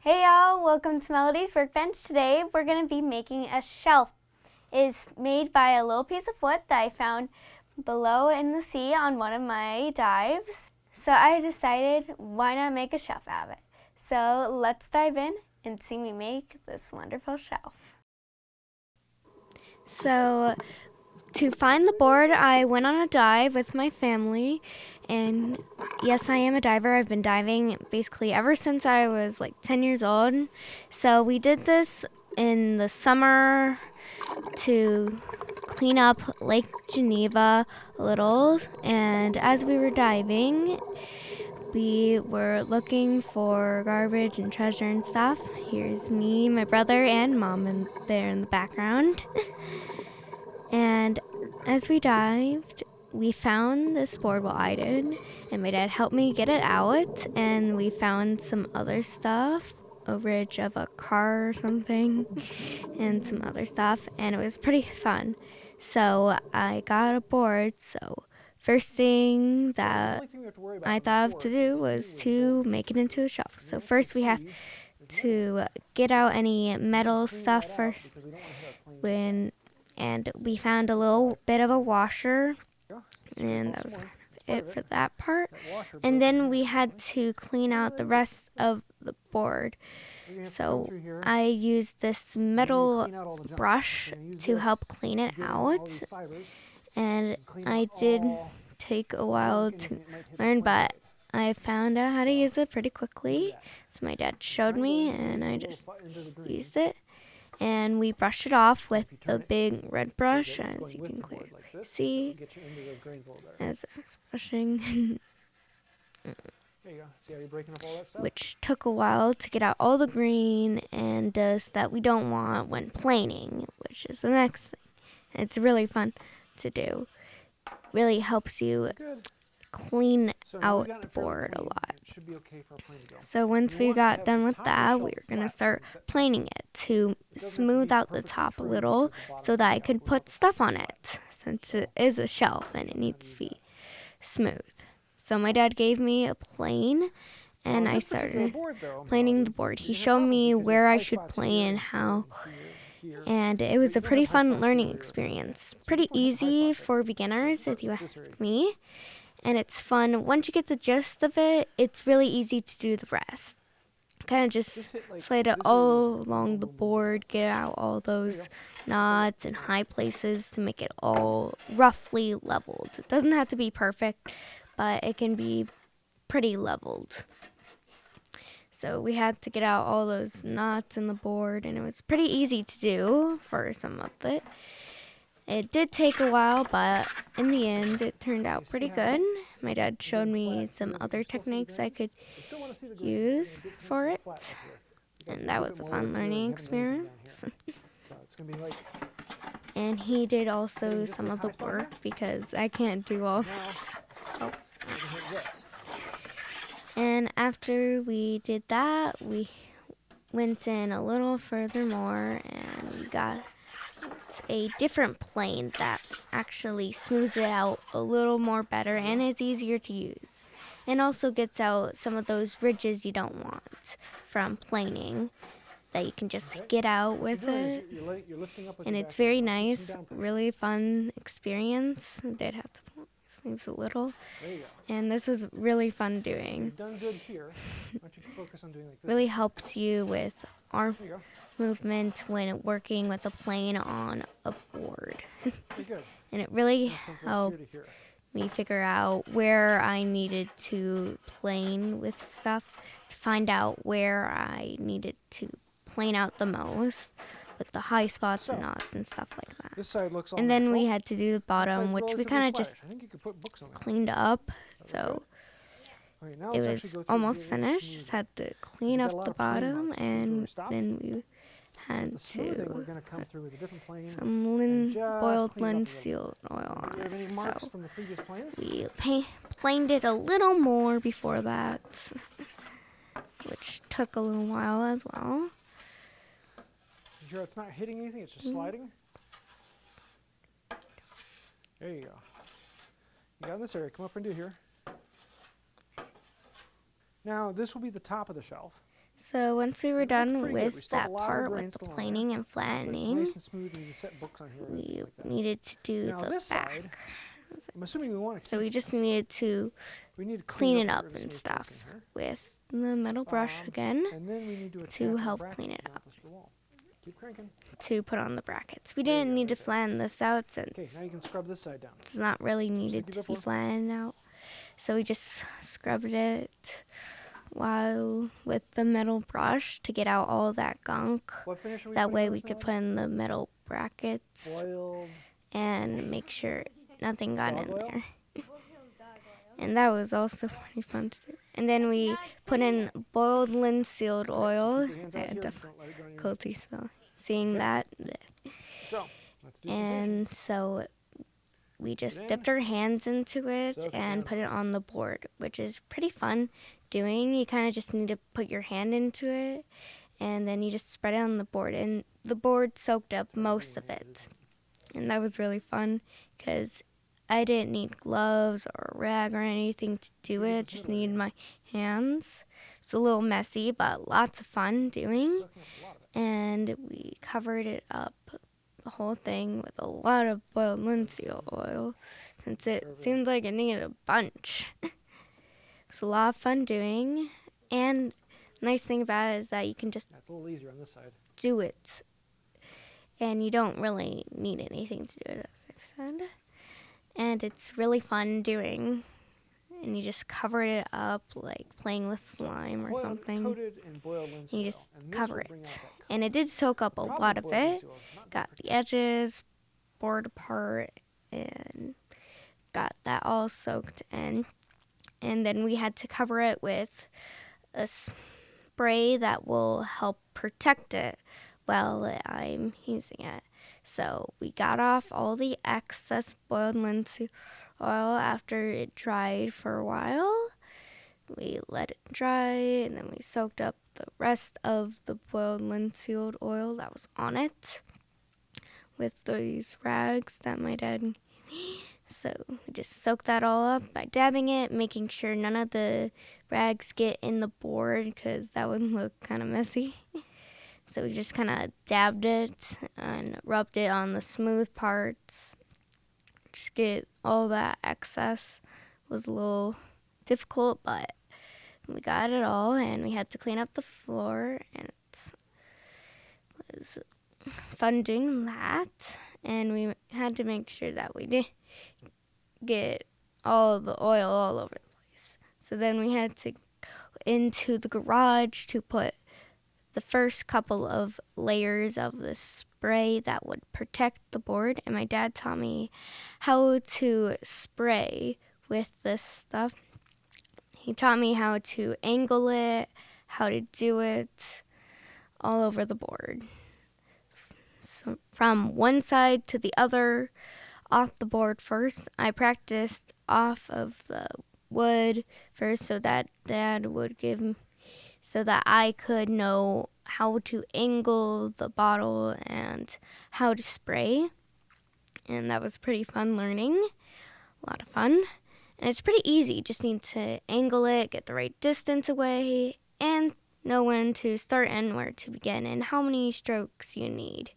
Hey y'all, welcome to Melody's Workbench. Today we're going to be making a shelf. It is made by a little piece of wood that I found below in the sea on one of my dives. So I decided, why not make a shelf out of it? So let's dive in and see me make this wonderful shelf. So to find the board, I went on a dive with my family, and yes, I am a diver. I've been diving basically ever since I was like 10 years old. So we did this in the summer to clean up Lake Geneva a little, and as we were diving, we were looking for garbage and treasure and stuff. Here's me, my brother, and mom there in the background. And as we dived, we found this board, well, I did, and my dad helped me get it out, and we found some other stuff, a ridge of a car or something, and some other stuff, and it was pretty fun. So I got a board, so first thing that I thought of to do was to make it into a shelf. So first we have to get out any metal stuff first, and we found a little bit of a washer, and that was kind of it for that part. And then we had to clean out the rest of the board. So I used this metal brush to help clean it out, and I did take a while to learn, but I found out how to use it pretty quickly. So my dad showed me, and I just used it. And we brushed it off with a big red brush, as you can clearly see, as I was brushing, which took a while to get out all the green and dust that we don't want when planing, which is the next thing. It's really fun to do. Really helps you clean out the board a lot. So once we got done with that, we were going to start planing it to smooth out the top a little so that I could put stuff on it, since it is a shelf and it needs to be smooth. So my dad gave me a plane, and I started planing the board. He showed me where I should plane and how, and it was a pretty fun learning experience. Pretty easy for beginners, if you ask me. And it's fun. Once you get the gist of it, it's really easy to do the rest. Kind of just slide it all along the board, get out all those knots and high places to make it all roughly leveled. It doesn't have to be perfect, but it can be pretty leveled. So we had to get out all those knots in the board, and it was pretty easy to do for some of it. It did take a while, but in the end, it turned out pretty good. My dad showed me some other techniques I could use for it, and that was a fun learning experience. And he did also some of the work because I can't do all. Oh. And after we did that, we went in a little further more, and we got a different plane that actually smooths it out a little more better and is easier to use, and also gets out some of those ridges you don't want from planing that you can just get out with it. And it's very nice, really fun experience. I did have to pull my sleeves a little, and this was really fun doing. Really helps you with arm movement when working with a plane on a board. And it really helped me figure out where I needed to plane with stuff, to find out where I needed to plane out the most with the high spots and knots and stuff like that. And then we had to do the bottom, which we kind of just cleaned up. So it was almost finished. Just had to clean up the bottom, and then we had to put some boiled linseed oil on it. So we planed it a little more before that, which took a little while as well. You sure it's not hitting anything? It's just sliding? There you go. You got in this area. Come up and do here. Now, this will be the top of the shelf. So once we were It looks done pretty good. We with still have that a lot of part grain with the still on there, planing and but it's flattening, nice and smooth, and you can set books on here and we everything like that. needed to do Now the this back. side, I'm assuming we want to So keep we just this. needed to We need to clean it here up to and smooth work in stuff here. with the metal brush again And then we need to attach to our help brackets clean it to mount up, this to the wall. Keep cranking. to put on the brackets. We There you didn't go, need to right there. flatten this out Okay, since now you can scrub this side down. it's not really needed keep to it be for- flattened out. So we just scrubbed it while with the metal brush to get out all that gunk. What finish are we That putting way on we this could now? put in the metal brackets Boiled and make sure nothing got dog in oil? there. And that was also pretty fun to do. And then we put in boiled linseed oil. Keep your hands I out had here, to just don't let it go on your cozy spell seeing Okay. that. So, let's do some finishing. And so we just in, dipped our hands into it soak it and down. put it on the board, which is pretty fun doing. You kind of just need to put your hand into it, and then you just spread it on the board. And the board soaked up most of it. And that was really fun because I didn't need gloves or a rag or anything to do it. Just needed my hands. It's a little messy, but lots of fun doing. Soaking up a lot of it. And we covered it up, the whole thing, with a lot of boiled linseed oil, since it seemed like it needed a bunch. It was a lot of fun doing. And the nice thing about it is that you can just That's a little easier on this side. do it. And you don't really need anything to do it, as I've said. And it's really fun doing. And you just cover it up like playing with slime or something. Coated in boiled linseed You oil, just and this cover will it. bring out that And it did soak up a Problem lot with of boiled it. linseed oil is not Got perfect. the edges bored apart and got that all soaked in. And then we had to cover it with a spray that will help protect it while I'm using it. So we got off all the excess boiled linseed oil after it dried for a while. We let it dry and then we soaked up the rest of the boiled linseed oil that was on it with these rags that my dad gave me. So we just soak that all up by dabbing it, making sure none of the rags get in the board because that would look kind of messy. So we just kind of dabbed it and rubbed it on the smooth parts. Just get all that excess. Was a little difficult, but we got it all, and we had to clean up the floor, and it was fun doing that. And we had to make sure that we didn't get all the oil all over the place. So then we had to go into the garage to put the first couple of layers of the spray that would protect the board. And my dad taught me how to spray with this stuff. He taught me how to angle it, how to do it all over the board. So from one side to the other, off the board first. I practiced off of the wood first so that Dad would give me, so that I could know how to angle the bottle and how to spray. And that was pretty fun learning. A lot of fun. And it's pretty easy. You just need to angle it, get the right distance away, and know when to start and where to begin and how many strokes you need.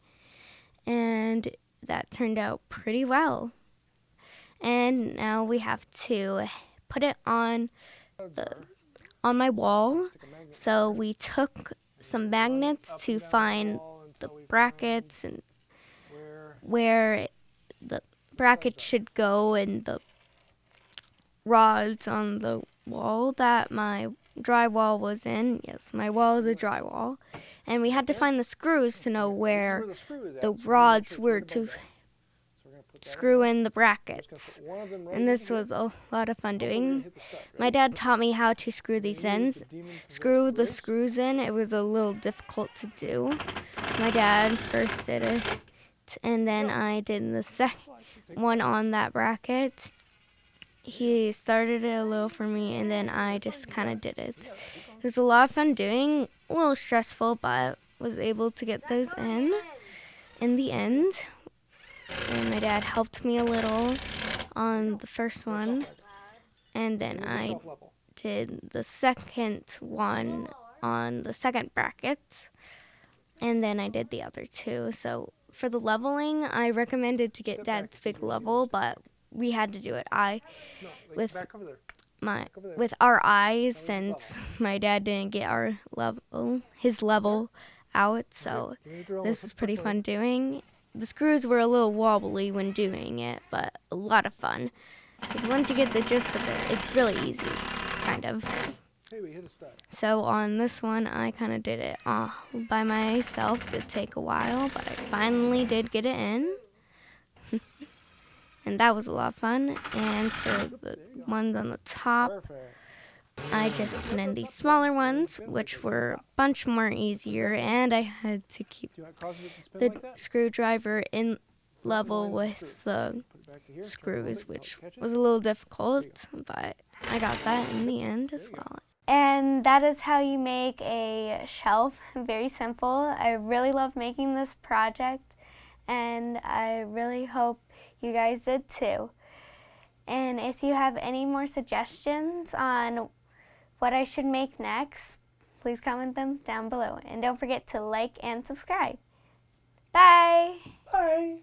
And that turned out pretty well. And now we have to put it on my wall. So we took some magnets to find the brackets and where the bracket should go and the rods on the wall that my drywall was in. Yes, my wall is a drywall. And we had to find the screws to know where the rods were to screw in the brackets. And this was a lot of fun doing. My dad taught me how to screw these ends. Screw the screws in. It was a little difficult to do. My dad first did it, and then I did the second one on that bracket. He started it a little for me, and then I just kind of did it. It was a lot of fun doing, a little stressful, but was able to get those in the end. And my dad helped me a little on the first one, and then I did the second one on the second bracket, and then I did the other two. So for the leveling, I recommended to get Dad's big level, but we had to do it No, like with back over there. my Back over there. with our eyes, That was since my dad didn't get his level out. So Give me the drill, this put was the pretty push fun on. doing. The screws were a little wobbly when doing it, but a lot of fun. Because once you get the gist of it, it's really easy, kind of. Hey, we hit a stud. So on this one, I kind of did it by myself. It take a while, but I finally did get it in. And that was a lot of fun. And for the ones on the top, Perfect. I just put in these smaller ones, which were a bunch more easier, and I had to keep Do you want to cause it to spin the like that? screwdriver in So level line up with screw. the Put it back to here, try to hold screws, it, which catch it. was a little difficult, but I got that in the end as There you go. well. And that is how you make a shelf. Very simple. I really love making this project, and I really hope you guys did too. And if you have any more suggestions on what I should make next, please comment them down below. And don't forget to like and subscribe. Bye! Bye.